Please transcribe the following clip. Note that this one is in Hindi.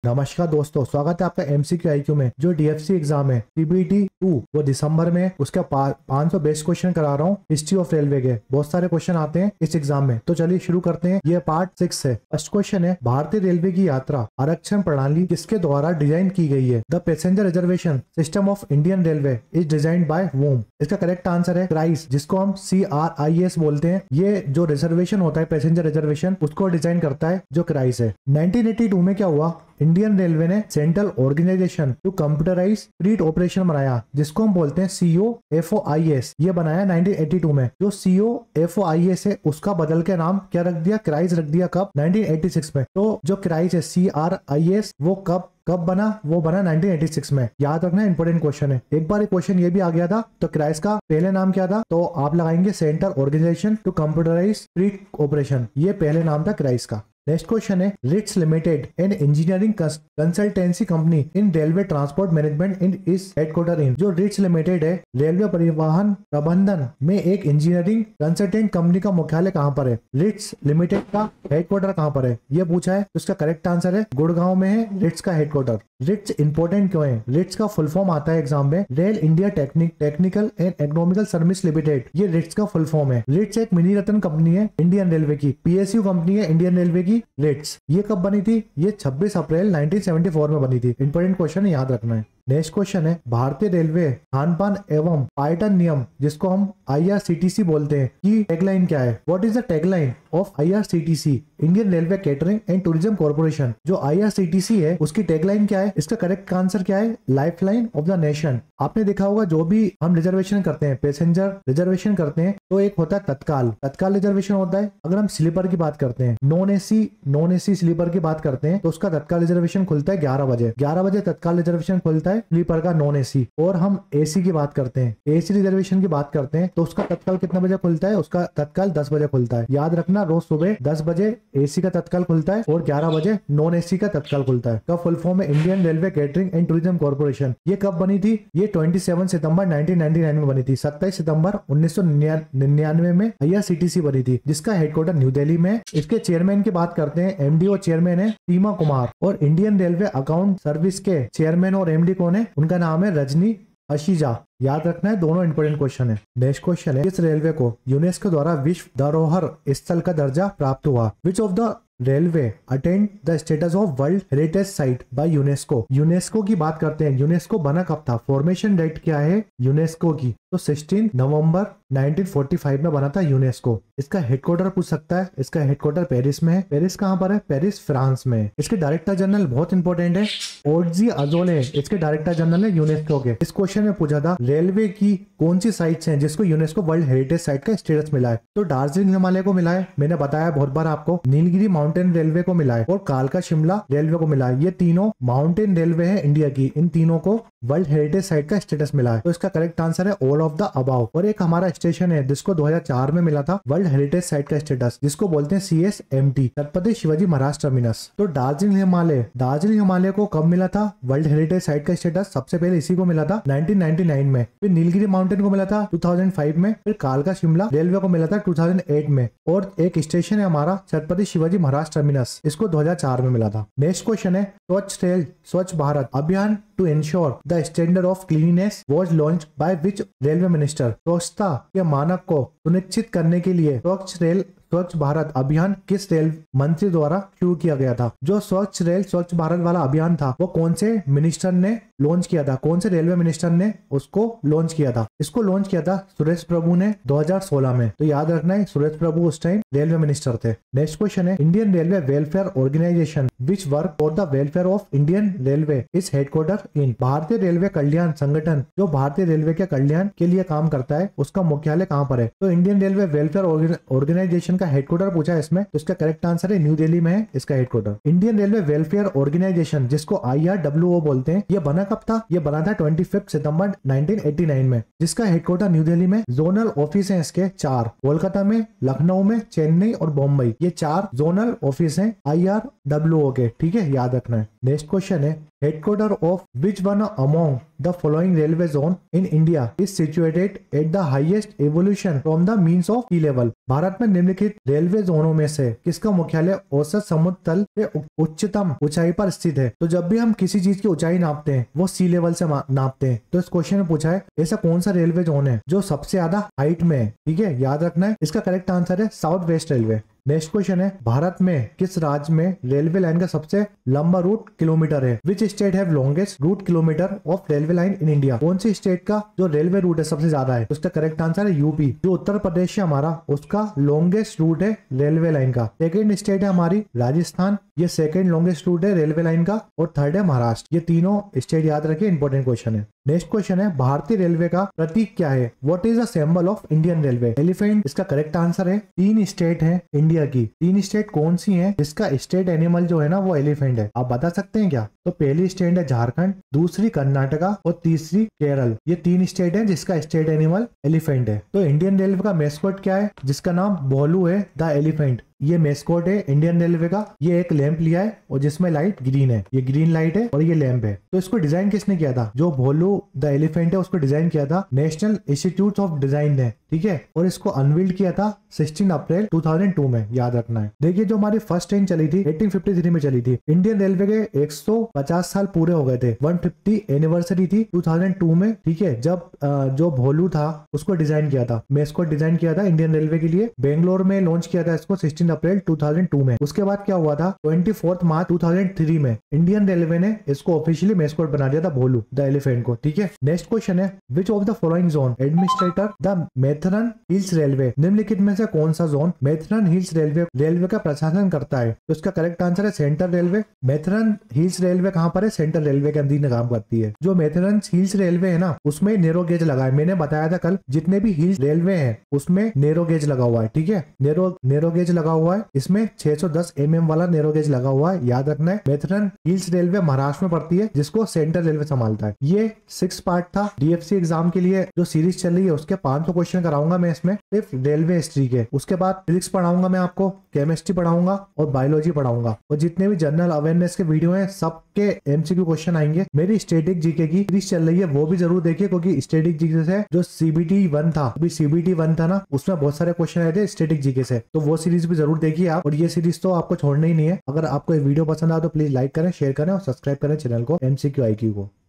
नमस्कार दोस्तों, स्वागत है आपका एमसीक्यू आईक्यू में। जो डीएफसी एग्जाम है सीबीटी 2 वो दिसंबर में, उसका 500 बेस्ट क्वेश्चन करा रहा हूँ हिस्ट्री ऑफ रेलवे के। बहुत सारे क्वेश्चन आते हैं इस एग्जाम में, तो चलिए शुरू करते हैं। ये पार्ट 6 है। फर्स्ट क्वेश्चन है, भारतीय रेलवे की यात्रा आरक्षण प्रणाली किसके द्वारा डिजाइन की गई है? The passenger reservation system of Indian railway is design by whom? इसका करेक्ट आंसर है क्राइस, जिसको हम CRIS बोलते हैं। ये जो रिजर्वेशन होता है पैसेंजर रिजर्वेशन, उसको डिजाइन करता है जो क्राइस है। 1982 में क्या हुआ? इंडियन रेलवे ने central organisation to computerise fleet operation बनाया, जिसको हम बोलते हैं COFOIS। ये बनाया 1982 में। जो COFOIS है उसका बदल के नाम क्या रख दिया? क्राइस रख दिया। कब? 1986 में। तो जो क्राइस है CRIS वो कब बना? वो बना 1986 में। याद रखना, इंपॉर्टेंट क्वेश्चन है। एक बार क्वेश्चन ये भी आ गया था। तो क्राइस का पहले नाम क्या था? तो आप लगाएंगे central organisation to computerise fleet operation. ये पहले नाम था क्राइस का। नेक्स्ट क्वेश्चन है, RITES limited an engineering consultancy company in railway transport management in is headquarter इन। जो रिट्स लिमिटेड है रेलवे परिवहन प्रबंधन में एक इंजीनियरिंग कंसल्टेंट कंपनी का मुख्यालय कहाँ पर है? रिट्स लिमिटेड का हेडक्वार्टर कहाँ पर है ये पूछा है। तो इसका करेक्ट आंसर है गुड़गांव में है रिट्स का हेडक्वार्टर। रिट्स इंपॉर्टेंट क्यों है? रिट्स का फुल फॉर्म आता है एग्जाम में, rail India technical and economical service limited. ये रिट्स का फुल फॉर्म है। रिट्स एक मिनी रत्न कंपनी है इंडियन रेलवे की। PSU कंपनी है इंडियन रेलवे की रिट्स। ये कब बनी थी? ये 26 अप्रैल 1974 में बनी थी। इंपॉर्टेंट क्वेश्चन है, याद रखना है। नेक्स्ट क्वेश्चन है, भारतीय रेलवे खान पान एवं पर्यटन नियम, जिसको हम IRCTC बोलते हैं, की टैगलाइन क्या है? What is the tagline of IRCTC Indian railway catering and tourism corporation? जो IRCTC है उसकी टैगलाइन क्या है? इसका करेक्ट आंसर क्या है? Lifeline of the nation. आपने देखा होगा जो भी हम रिजर्वेशन करते हैं, पैसेंजर रिजर्वेशन करते हैं, तो एक होता है तत्काल रिजर्वेशन होता है। अगर हम स्लीपर की बात करते हैं, नॉन एसी स्लीपर की बात करते हैं, तो उसका तत्काल रिजर्वेशन खुलता है 11 बजे। 11 बजे तत्काल रिजर्वेशन खुलता है स्लीपर का, नॉन एसी। और हम एसी की बात करते हैं, एसी रिजर्वेशन की बात करते हैं, तो उसका तत्काल कितना बजे खुलता है? उसका तत्काल 10 बजे खुलता है। याद रखना, रोज सुबह 10 बजे एसी का तत्काल खुलता है और 11 बजे नॉन एसी का तत्काल खुलता है। का फुल फॉर्म है Indian railway catering and tourism corporation. ये कब बनी थी? ये 27 सितंबर 1999 में बनी थी। 27 सितंबर 1999 में IRCTC बनी थी, जिसका हेडक्वार्टर न्यू दिल्ली में है। इसके चेयरमैन की बात करते हैं, MD और चेयरमैन है सीमा कुमार। और इंडियन रेलवे अकाउंट सर्विस के चेयरमैन और MD कौन है? उनका नाम है रजनी अशीजा। याद रखना है, दोनों इंपोर्टेंट क्वेश्चन है। नेक्स्ट क्वेश्चन है, किस रेलवे को यूनेस्को द्वारा विश्व धरोहर स्थल का दर्जा प्राप्त हुआ? विच of the railway attend the status of world heritage site by UNESCO? UNESCO की बात करते हैं। यूनेस्को बना कब था? फॉर्मेशन डेट क्या है यूनेस्को की? तो 16 नवंबर 1945 में बना था यूनेस्को। इसका हेडक्वार्टर पूछ सकता है। इसका हेडक्वार्टर पेरिस में है। पेरिस कहाँ पर है? पेरिस फ्रांस में है। इसके डायरेक्टर जनरल बहुत इंपॉर्टेंट है, ओडजी अजोले इसके डायरेक्टर जनरल है यूनेस्को के। इस क्वेश्चन में पूछा था रेलवे की कौन सी साइट्स हैं जिसको यूनेस्को वर्ल्ड हेरिटेज साइट का स्टेटस मिला है? तो दार्जिलिंग हिमालय को मिला है, मैंने बताया बहुत बार आपको। नीलगिरी माउंटेन रेलवे को मिला है और कालका शिमला रेलवे को मिला है। ये तीनों माउंटेन रेलवे है इंडिया की। इन तीनों को वर्ल्ड हेरिटेज साइट का स्टेटस मिला है। तो इसका करेक्ट आंसर है ऑल ऑफ द अबाव। और एक हमारा स्टेशन है जिसको 2004 में मिला था वर्ल्ड हेरिटेज साइट का स्टेटस, जिसको बोलते हैं CSMT, छत्रपति शिवाजी महाराज टर्मिनस। तो दार्जिलिंग हिमालय को कब मिला था वर्ल्ड हेरिटेज साइट का स्टेटस? सबसे पहले इसी को मिला था 1999 में। फिर नीलगिरी माउंटेन को मिला था 2005 में। फिर कालका शिमला रेलवे को मिला था 2008 में। और एक स्टेशन है हमारा छत्रपति शिवाजी महाराज टर्मिनस, इसको 2004 में मिला था। नेक्स्ट क्वेश्चन है, Swachh Bharat Abhiyan to ensure the standard of cleanness was launched by which railway minister? स्वच्छता के मानक को सुनिश्चित करने के लिए स्वच्छ भारत अभियान किस रेल मंत्री द्वारा शुरू किया गया था? जो स्वच्छ भारत वाला अभियान था वो कौन से मिनिस्टर ने लॉन्च किया था? कौन से रेलवे मिनिस्टर ने उसको लॉन्च किया था? इसको लॉन्च किया था सुरेश प्रभु ने 2016 में। तो याद रखना है, सुरेश प्रभु उस टाइम रेलवे मिनिस्टर थे। नेक्स्ट क्वेश्चन है, Indian Railway Welfare Organisation which work for the welfare of Indian railway is headquarter in? भारतीय रेलवे कल्याण संगठन जो भारतीय रेलवे के कल्याण के लिए काम करता है, उसका मुख्यालय कहाँ पर है? तो इंडियन रेलवे वेलफेयर ऑर्गेनाइजेशन का हेडक्वार्टर पूछा है इसमें, तो इसका करेक्ट आंसर है न्यू दिल्ली में है इसका headquarter. Indian Railway Welfare Organisation जिसको IRWO बोलते हैं, ये बना कब था? ये बना था 25 सितंबर 1989 में, जिसका हेडक्वार्टर न्यू दिल्ली में। जोनल ऑफिस है इसके 4, कोलकाता में, लखनऊ में, चेन्नई और बम्बई। ये 4 जोनल ऑफिस हैं IRWO के, ठीक है, याद रखना है। नेक्स्ट क्वेश्चन है headquarter of which one among the following railway zone in India is situated at the highest evolution from the means of sea level. भारत में निम्नलिखित रेलवे जोनों में से किसका मुख्यालय औसत समुद्र तल से उच्चतम ऊंचाई पर स्थित है? तो जब भी हम किसी चीज की ऊंचाई नापते हैं वो सी लेवल से नापते हैं। तो इस क्वेश्चन में पूछा है ऐसा कौन सा रेलवे जोन है जो सबसे ज्यादा हाइट में है, ठीक है, याद रखना है। इसका करेक्ट आंसर है south west railway. Next question है भारत में किस राज्य में रेलवे लाइन का सबसे लंबा रूट किलोमीटर है? Which state have longest route kilometre of railway line in India? कौन सी स्टेट का जो रेलवे रूट है सबसे ज्यादा है? उसका करेक्ट आंसर है यूपी। जो उत्तर प्रदेश है हमारा, उसका लॉन्गेस्ट रूट है रेलवे लाइन का। सेकेंड स्टेट है हमारी राजस्थान, ये सेकेंड लॉन्गेस्ट रूट है रेलवे लाइन का। और थर्ड है महाराष्ट्र। ये तीनों स्टेट याद रखिए, इंपॉर्टेंट क्वेश्चन है। नेक्स्ट क्वेश्चन है भारतीय रेलवे का प्रतीक क्या है? What is the symbol of Indian railway? Elephant इसका करेक्ट आंसर है। 3 स्टेट है इंडिया की, 3 स्टेट कौन सी हैं जिसका स्टेट एनिमल जो है ना वो एलिफेंट है? आप बता सकते हैं क्या? तो पहली स्टेट है झारखंड, दूसरी कर्नाटका और तीसरी केरल। ये 3 स्टेट है जिसका स्टेट एनिमल एलिफेंट है। तो इंडियन रेलवे का मैस्कॉट क्या है? जिसका नाम भोलू है, द एलिफेंट। ये मैस्कॉट है इंडियन रेलवे का। ये एक लैंप लिया है और जिसमें लाइट ग्रीन है, ये ग्रीन लाइट है और ये लैंप है। तो इसको डिजाइन किसने किया था? जो भोलू द एलिफेंट है उसको डिजाइन किया था नेशनल इंस्टीट्यूट ऑफ डिजाइन ने, ठीक है। और इसको अनवील्ड किया था 16 अप्रैल 2002 में, याद रखना है। देखिए जो हमारी फर्स्ट ट्रेन चली थी 1853 में चली थी। इंडियन रेलवे के 150 साल पूरे हो गए थे, 150 एनिवर्सरी थी 2002 में, ठीक है। जब जो भोलू था उसको डिजाइन किया था, मैस्कॉट डिजाइन किया था इंडियन रेलवे के लिए। बेंगलोर में लॉन्च किया था इसको 16 अप्रैल 2002 में। उसके बाद क्या हुआ था 24 मार्च 2003 में इंडियन रेलवे ने इसको ऑफिशियली मैस्कॉट बना दिया था भोलू द एलिफेंट को, ठीक है। नेक्स्ट क्वेश्चन है which of the following zone administrator the Matheran hills railway? निम्नलिखित में से कौन सा जोन मेथरन हिल्स रेलवे का प्रशासन करता है? तो इसका करेक्ट आंसर है सेंट्रल रेलवे। मेथरन हिल्स रेलवे कहाँ पर है? सेंट्रल रेलवे के अंदर काम करती है। जो मेथरन हिल्स रेलवे है ना उसमें नेरो गेज लगा है। मैंने बताया था कल, जितने भी हिल्स रेलवे है उसमें नेरो गेज लगा हुआ है, ठीक है। नेरो गेज लगा हुआ है, इसमें 610 mm वाला नेरो गेज लगा हुआ है, याद रखना है। मेथरन हिल्स रेलवे महाराष्ट्र में पड़ती है, जिसको सेंट्रल रेलवे संभालता है। ये 6 पार्ट था। DFC एग्जाम के लिए जो सीरीज चल रही है उसके 500 क्वेश्चन कराऊंगा मैं इसमें, सिर्फ रेलवे हिस्ट्री के। उसके बाद फिजिक्स पढ़ाऊंगा मैं आपको, केमिस्ट्री पढ़ाऊंगा और बायोलॉजी पढ़ाऊंगा। और जितने भी जनरल अवेयरनेस के वीडियो है सबके MCQ क्वेश्चन आएंगे। मेरी स्टैटिक जीके की सीरीज चल रही है, वो भी जरूर देखिए, क्योंकि स्टैटिक जीके से जो CBT 1 था, अभी CBT 1 था ना, उसमें बहुत सारे क्वेश्चन आए थे स्टैटिक जीके से, तो वो सीरीज भी जरूर देखिए आप। और ये सीरीज तो आपको छोड़ना ही नहीं है। अगर आपको ये वीडियो पसंद आए तो प्लीज लाइक करें, शेयर करें और सब्सक्राइब करें चैनल को MCQ IQ को।